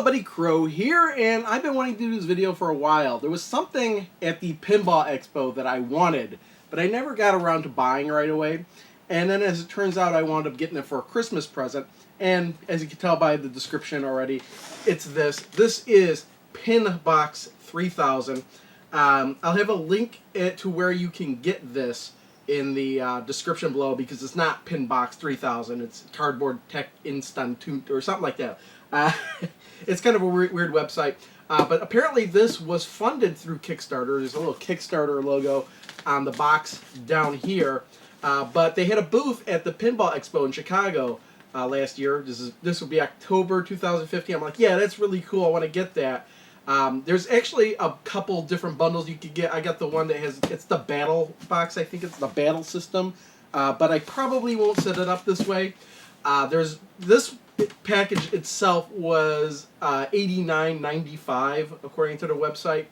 Hello, Buddy Crow here, and I've been wanting to do this video for a while. There was something at the Pinball Expo that I wanted, but I never got around to buying right away. And then as it turns out, I wound up getting it for a Christmas present. And as you can tell by the description already, it's this. This is Pinbox 3000. I'll have a link to where you can get this in the description below, because it's not Pinbox 3000. It's Cardboard Tech Institute or something like that. It's kind of a weird website. But apparently this was funded through Kickstarter. There's a little Kickstarter logo on the box down here. But they had a booth at the Pinball Expo in Chicago last year. This would be October 2015. I'm like, yeah, that's really cool. I want to get that. There's actually a couple different bundles you could get. I got the one that has, it's the battle box. I think it's the battle system. But I probably won't set it up this way. There's this package itself was $89.95 according to the website.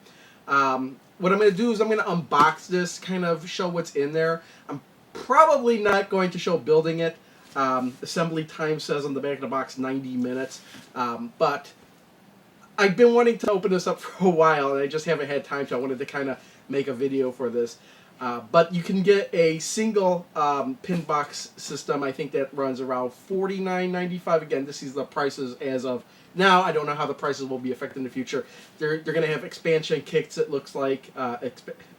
What I'm going to do is I'm going to unbox this, kind of show what's in there. I'm probably not going to show building it. Assembly time says on the back of the box 90 minutes. But I've been wanting to open this up for a while, and I just haven't had time to. I wanted to kind of make a video for this. But you can get a single Pinbox system. I think that runs around $49.95. Again, this is the prices as of now. I don't know how the prices will be affected in the future. They're going to have expansion kits. It looks like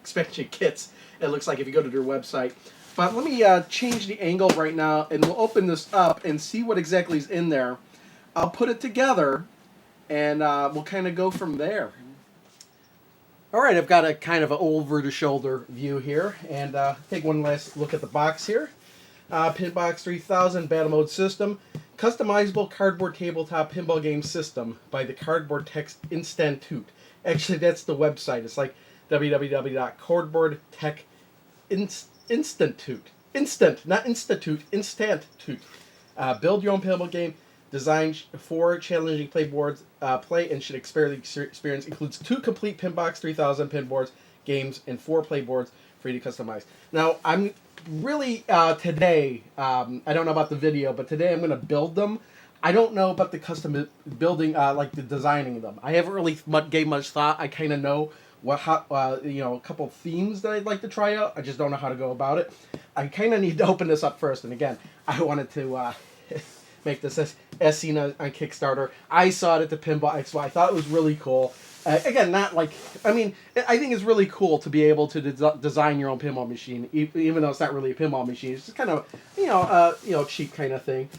expansion kits. It looks like if you go to their website. But let me change the angle right now, and we'll open this up and see what exactly is in there. I'll put it together, and we'll kind of go from there. All right, I've got a kind of an over-the-shoulder view here, and take one last look at the box here. Pinbox 3000 Battle Mode System, customizable cardboard tabletop pinball game system by the Cardboard Tech Institute. Actually, that's the website. It's like www.cardboardtechinstitute. Not institute, Institute. Build your own pinball game. Designed for challenging playboards, play and should experience includes 2 complete Pinbox 3000 pinboards, games, and 4 playboards for you to customize. Now, I'm really, today, I don't know about the video, but today I'm going to build them. I don't know about the custom building, like the designing them. I haven't really gave much thought. I kind of know a couple of themes that I'd like to try out. I just don't know how to go about it. I kind of need to open this up first, and again, I wanted to make this as seen on Kickstarter. I saw it at the Pinball Expo. I thought it was really cool. Again, not like, I mean, I think it's really cool to be able to design your own pinball machine, even though it's not really a pinball machine. It's just kind of, cheap kind of thing.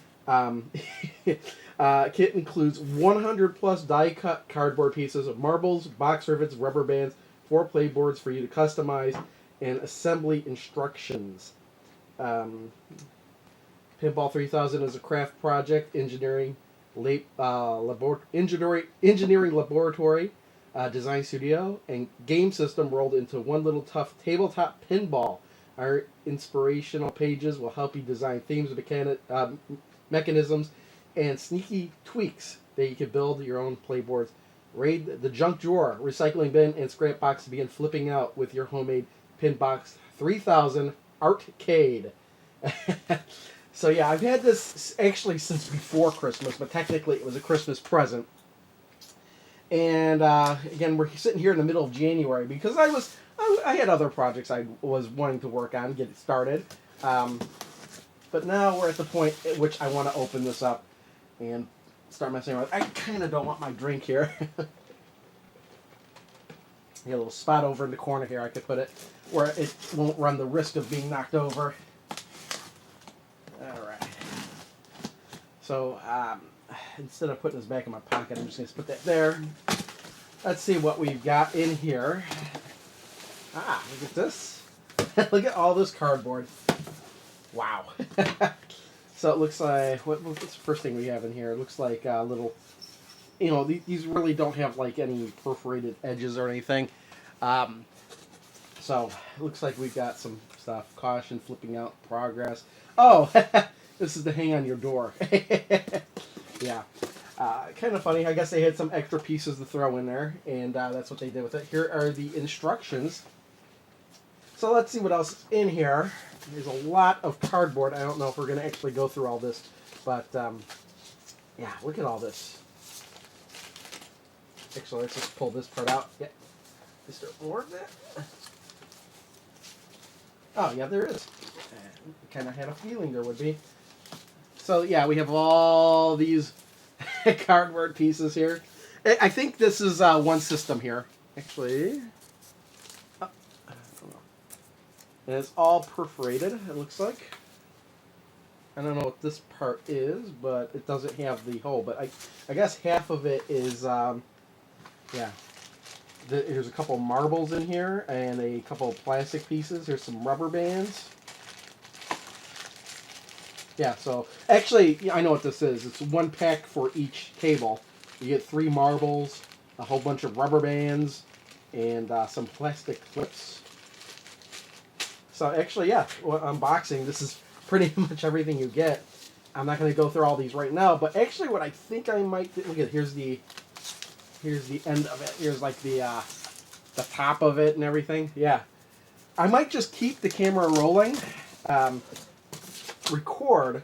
Kit includes 100 plus die-cut cardboard pieces of marbles, box rivets, rubber bands, 4 playboards for you to customize, and assembly instructions. Pinball 3000 is a craft project, engineering laboratory, design studio, and game system rolled into one little tough tabletop pinball. Our inspirational pages will help you design themes, mechanisms, and sneaky tweaks that you can build your own playboards. Raid the junk drawer, recycling bin, and scrap box to begin flipping out with your homemade Pinbox 3000 arcade. So yeah, I've had this actually since before Christmas, but technically it was a Christmas present. And again, we're sitting here in the middle of January because I had other projects I was wanting to work on, get it started. But now we're at the point at which I want to open this up and start messing around. I kind of don't want my drink here. Got a little spot over in the corner here I could put it where it won't run the risk of being knocked over. Alright. So, instead of putting this back in my pocket, I'm just going to put that there. Let's see what we've got in here. Ah, look at this. Look at all this cardboard. Wow. So it looks like, what's the first thing we have in here? It looks like a little, these really don't have like any perforated edges or anything. So it looks like we've got some stuff. Caution, flipping out, progress. Oh, this is to hang on your door. Yeah. Kind of funny. I guess they had some extra pieces to throw in there, and that's what they did with it. Here are the instructions. So let's see what else is in here. There's a lot of cardboard. I don't know if we're going to actually go through all this, but yeah, look at all this. Actually, let's just pull this part out. Yeah. Is there more of that? Oh, yeah, there is. And I kind of had a feeling there would be. So, yeah, we have all these cardboard pieces here. I think this is one system here. Actually, oh, I don't know. And it's all perforated, it looks like. I don't know what this part is, but it doesn't have the hole. But I guess half of it is, yeah. Here's a couple marbles in here and a couple of plastic pieces. Here's some rubber bands. Yeah, so actually, yeah, I know what this is. It's one pack for each table. You get 3 marbles, a whole bunch of rubber bands, and some plastic clips. So actually, yeah, unboxing, this is pretty much everything you get. I'm not going to go through all these right now, but actually what I think I might do, look at, here's the end of it. Here's like the top of it and everything. Yeah. I might just keep the camera rolling, record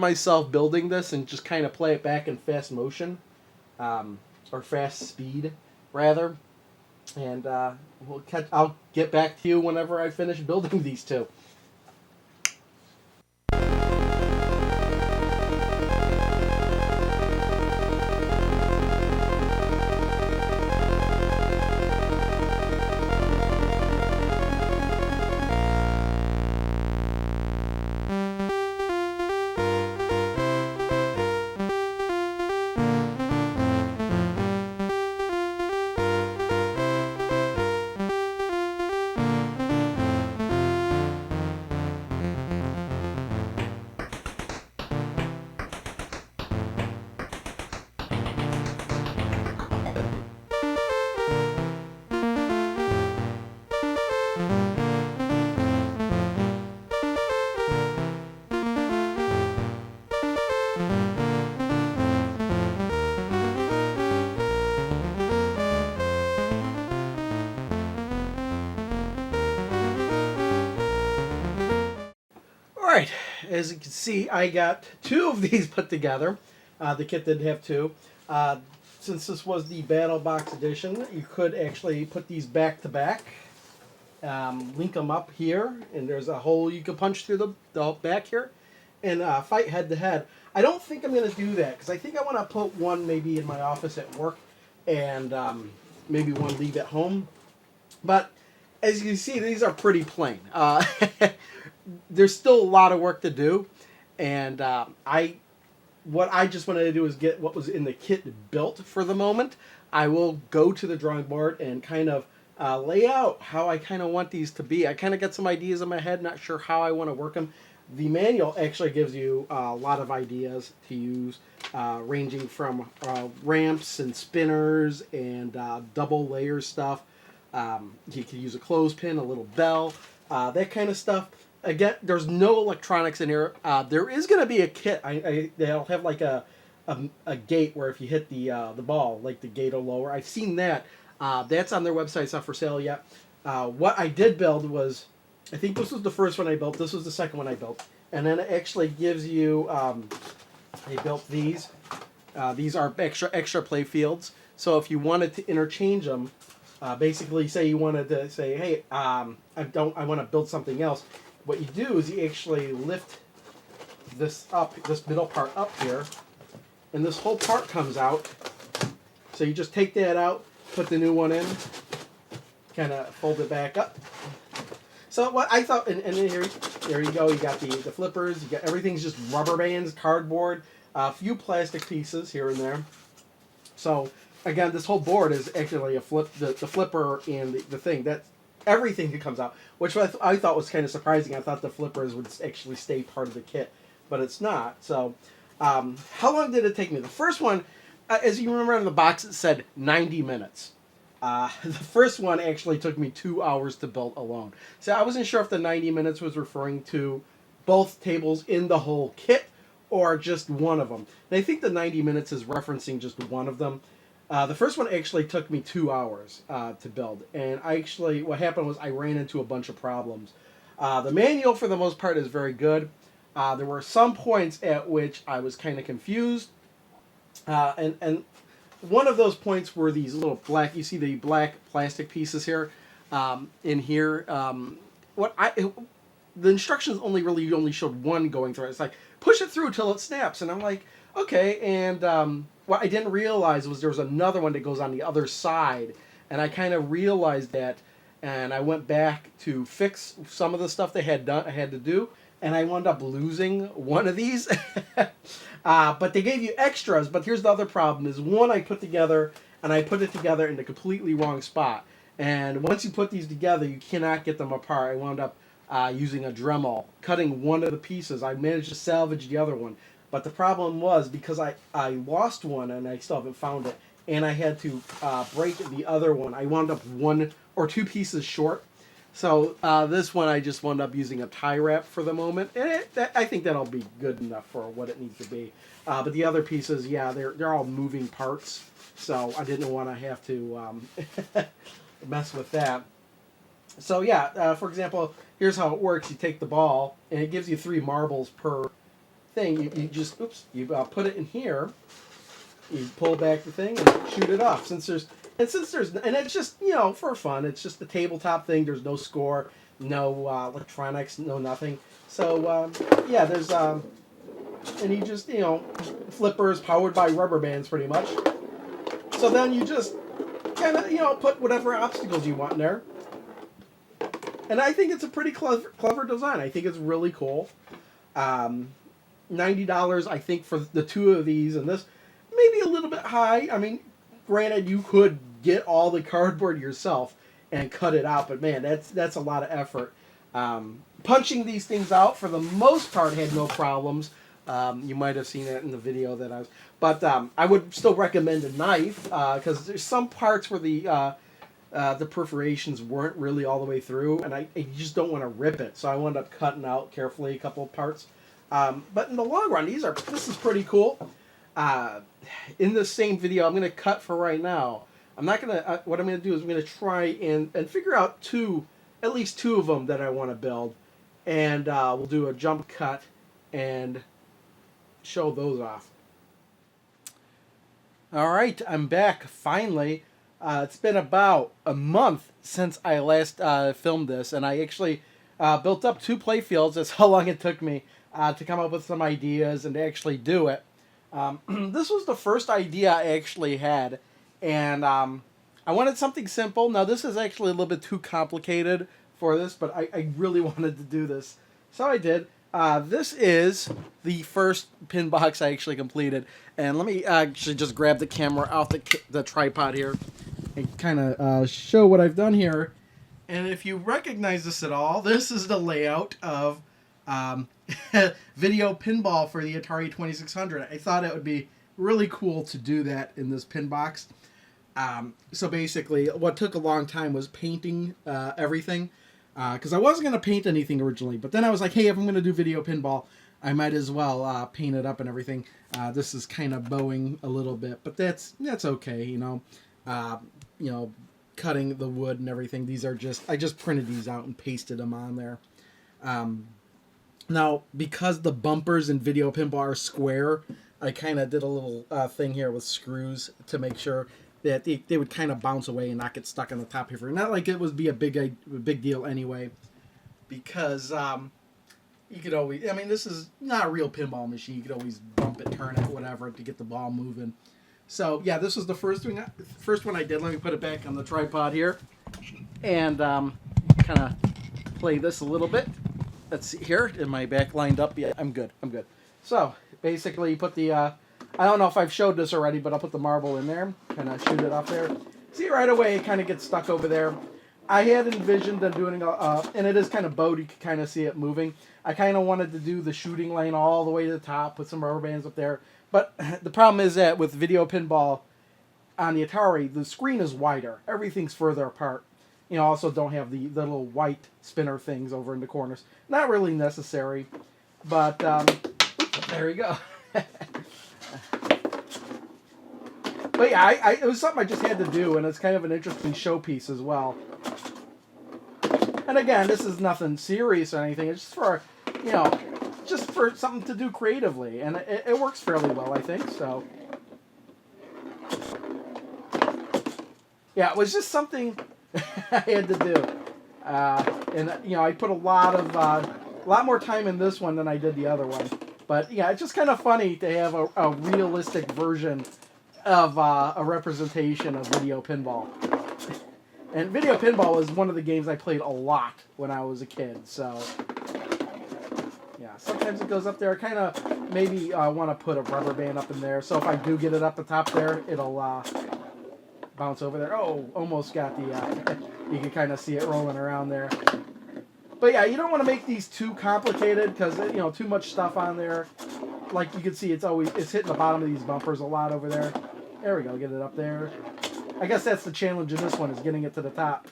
myself building this and just kind of play it back in fast motion, or fast speed rather, and I'll get back to you whenever I finish building these two. Alright, as you can see, I got 2 of these put together. The kit did have 2. Since this was the Battle Box edition, you could actually put these back to back. Link them up here, and there's a hole you can punch through the back here, and fight head to head. I don't think I'm going to do that, because I think I want to put one maybe in my office at work, and maybe one leave at home. But as you can see, these are pretty plain. There's still a lot of work to do, and what I just wanted to do is get what was in the kit built for the moment. I will go to the drawing board and kind of lay out how I kind of want these to be. I kind of got some ideas in my head, not sure how I want to work them. The manual actually gives you a lot of ideas to use, ranging from ramps and spinners and double layer stuff. You can use a clothespin, a little bell, that kind of stuff. Again, there's no electronics in here. There is going to be a kit. They'll have like a gate where if you hit the ball, like the gate will lower. I've seen that. That's on their website. It's not for sale yet. What I did build was, I think this was the first one I built. This was the second one I built. And then it actually gives you, I built these. These are extra play fields. So if you wanted to interchange them, basically say you wanted to say, hey, I want to build something else. What you do is you actually lift this up, this middle part up here, and this whole part comes out. So you just take that out, put the new one in, kind of fold it back up. So what I thought, and here you go, you got the flippers, you got everything's just rubber bands, cardboard, a few plastic pieces here and there. So again, this whole board is actually a the flipper and the thing. That's everything that comes out, which I thought was kind of surprising. I thought the flippers would actually stay part of the kit, but it's not. So how long did it take me? The first one, as you remember on the box, it said 90 minutes. The first one actually took me 2 hours to build alone. So I wasn't sure if the 90 minutes was referring to both tables in the whole kit or just one of them. And I think the 90 minutes is referencing just one of them. The first one actually took me 2 hours to build. And what happened was I ran into a bunch of problems. The manual, for the most part, is very good. There were some points at which I was kind of confused. And one of those points were these little black, you see the black plastic pieces here, in here. The instructions only showed one going through it. It's like, push it through till it snaps. And I'm like, okay. And what I didn't realize was there was another one that goes on the other side. And I kind of realized that, and I went back to fix some of the stuff I had to do, and I wound up losing one of these. But they gave you extras. But here's the other problem: is one I put together, and I put it together in the completely wrong spot. And once you put these together, you cannot get them apart. I wound up using a Dremel, cutting one of the pieces. I managed to salvage the other one. But the problem was, because I lost one and I still haven't found it, and I had to break the other one, I wound up 1 or 2 pieces short. So this one I just wound up using a tie wrap for the moment. And I think that'll be good enough for what it needs to be. But the other pieces, yeah, they're all moving parts. So I didn't want to have to mess with that. So yeah, for example, here's how it works. You take the ball, and it gives you 3 marbles per thing. You just, you put it in here. You pull back the thing and shoot it off. And it's just, for fun. It's just a tabletop thing. There's no score, no electronics, no nothing. So yeah, there's and you just, flippers powered by rubber bands, pretty much. So then you just kind of, put whatever obstacles you want in there. And I think it's a pretty clever design. I think it's really cool. $90, I think, for the 2 of these, and this maybe a little bit high. I mean, granted, you could get all the cardboard yourself and cut it out, but man, that's a lot of effort. Punching these things out, for the most part, had no problems. You might have seen it in the video that I was... But I would still recommend a knife, because there's some parts where the perforations weren't really all the way through, and I just don't want to rip it. So I wound up cutting out carefully a couple of parts. But in the long run, this is pretty cool. In the same video, I'm going to cut for right now. I'm not going to... what I'm going to do is I'm going to try and figure out at least 2 of them that I want to build. And we'll do a jump cut and show those off. Alright, I'm back, finally. It's been about a month since I last filmed this, and I actually built up 2 playfields. That's how long it took me to come up with some ideas and to actually do it. This was the first idea I actually had, and I wanted something simple. Now, this is actually a little bit too complicated for this, but I really wanted to do this, so I did. This is the first Pinbox I actually completed, and let me actually just grab the camera off the tripod here and kind of show what I've done here. And if you recognize this at all, this is the layout of video pinball for the Atari 2600. I thought it would be really cool to do that in this Pinbox. So basically, what took a long time was painting everything. Because I wasn't going to paint anything originally, but then I was like, hey, if I'm going to do video pinball, I might as well paint it up and everything. This is kind of bowing a little bit, but that's okay, cutting the wood and everything. These are I just printed these out and pasted them on there. Now, because the bumpers in video pinball are square, I kind of did a little thing here with screws to make sure that they would kind of bounce away and not get stuck on the top here. Not like it would be a big deal anyway, because you could always... I mean, this is not a real pinball machine. You could always bump it, turn it, whatever, to get the ball moving. So, yeah, this was the first one I did. Let me put it back on the tripod here. And kind of play this a little bit. Let's see here. Am I back lined up? Yeah, I'm good. So, basically, you put the... I don't know if I've showed this already, but I'll put the marble in there. Kind of shoot it up there. See, right away, it kind of gets stuck over there. I had envisioned doing and it is kind of bowed. You can kind of see it moving. I kind of wanted to do the shooting lane all the way to the top, put some rubber bands up there. But the problem is that with video pinball on the Atari, the screen is wider. Everything's further apart. Also don't have the little white spinner things over in the corners. Not really necessary. But, there you go. But yeah, it was something I just had to do, and it's kind of an interesting showpiece as well. And again, this is nothing serious or anything. It's just for, just for something to do creatively, and it works fairly well, I think. So, yeah, it was just something I had to do. And you know, I put a lot more time in this one than I did the other one. But yeah, it's just kind of funny to have a realistic version of a representation of video pinball. And video pinball was one of the games I played a lot when I was a kid. So yeah, sometimes it goes up there. I kind of maybe want to put a rubber band up in there, so if I do get it up the top there, it'll bounce over there. Oh, almost got the. You can kind of see it rolling around there. But yeah, you don't want to make these too complicated because you know too much stuff on there. Like you can see, it's hitting the bottom of these bumpers a lot over there. There we go, get it up there. I guess that's the challenge in this one is getting it to the top.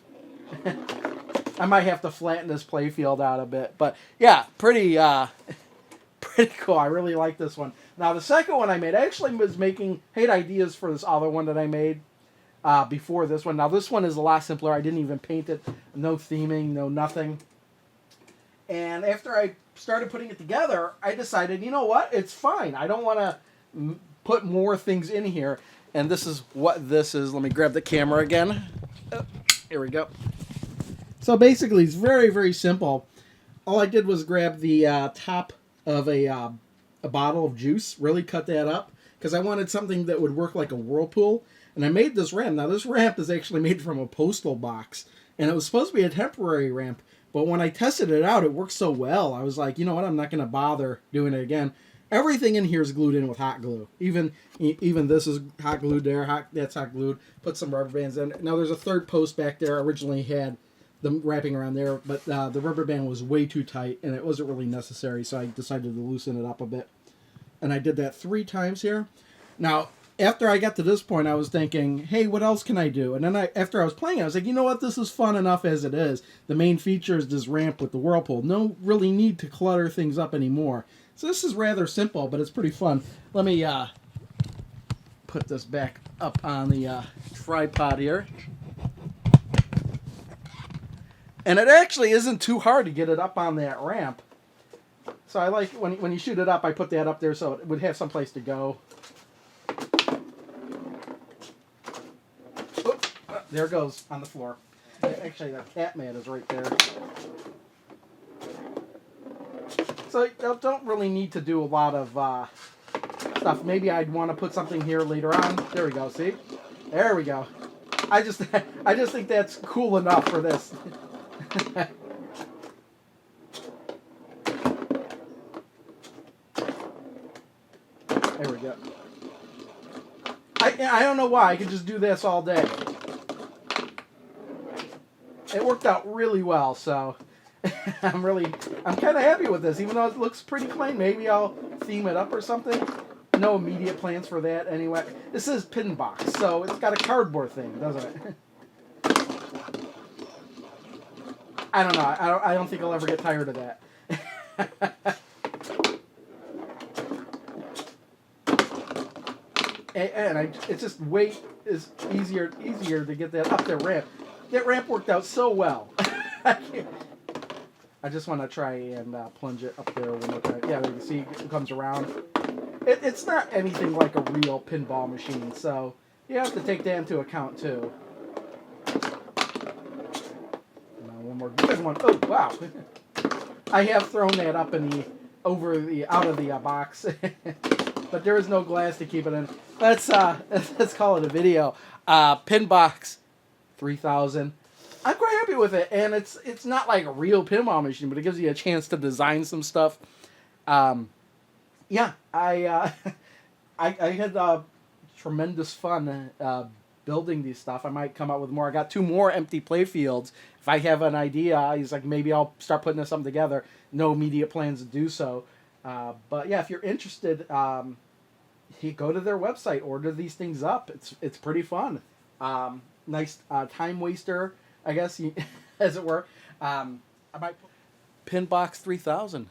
I might have to flatten this playfield out a bit, but yeah, pretty cool. I really like this one. Now the second one I made, I actually had ideas for this other one that I made before this one. Now this one is a lot simpler. I didn't even paint it. No theming, no nothing. And after I started putting it together, I decided, you know what? It's fine. I don't want to put more things in here. And this is what this is. Let me grab the camera again. Oh, here we go. So basically, it's very, very simple. All I did was grab the top of a bottle of juice, really cut that up, because I wanted something that would work like a whirlpool. And I made this ramp. Now, this ramp is actually made from a postal box. And it was supposed to be a temporary ramp. But when I tested it out, it worked so well. I was like, you know what? I'm not going to bother doing it again. Everything in here is glued in with hot glue. Even this is hot glued there. That's hot glued. Put some rubber bands in. Now, there's a third post back there. I originally had them wrapping around there. But the rubber band was way too tight. And it wasn't really necessary. So I decided to loosen it up a bit. And I did that 3 times here. Now, after I got to this point, I was thinking, hey, what else can I do? And then after I was playing, I was like, you know what? This is fun enough as it is. The main feature is this ramp with the whirlpool. No really need to clutter things up anymore. So this is rather simple, but it's pretty fun. Let me put this back up on the tripod here. And it actually isn't too hard to get it up on that ramp. So I like, when you shoot it up, I put that up there so it would have some place to go. There it goes on the floor. Actually, that cat mat is right there. So you don't really need to do a lot of stuff. Maybe I'd want to put something here later on. There we go. See? There we go. I just think that's cool enough for this. There we go. I don't know why. I could just do this all day. It worked out really well, so I'm kind of happy with this, even though it looks pretty plain. Maybe I'll theme it up or something. No immediate plans for that anyway. This is Pinbox, so it's got a cardboard thing, doesn't it? I don't know. I don't think I'll ever get tired of that. It's just is easier to get that up there ramp. That ramp worked out so well. I just want to try and plunge it up there one more time. Yeah, you can see it comes around. It's not anything like a real pinball machine, so you have to take that into account too. Now one more good one. Oh wow! I have thrown that up out of the box, but there is no glass to keep it in. Let's call it a video. Pinbox 3000. I'm quite happy with it, and it's not like a real pinball machine, but it gives you a chance to design some stuff. Yeah, I had tremendous fun building these stuff. I might come up with more. I got 2 more empty playfields. If I have an idea, he's like, maybe I'll start putting something together. No immediate plans to do so. But yeah, if you're interested, you go to their website, order these things up. It's pretty fun. Nice time waster, I guess, as it were. I might Pinbox 3000.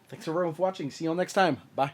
Thanks everyone for watching. See you all next time. Bye.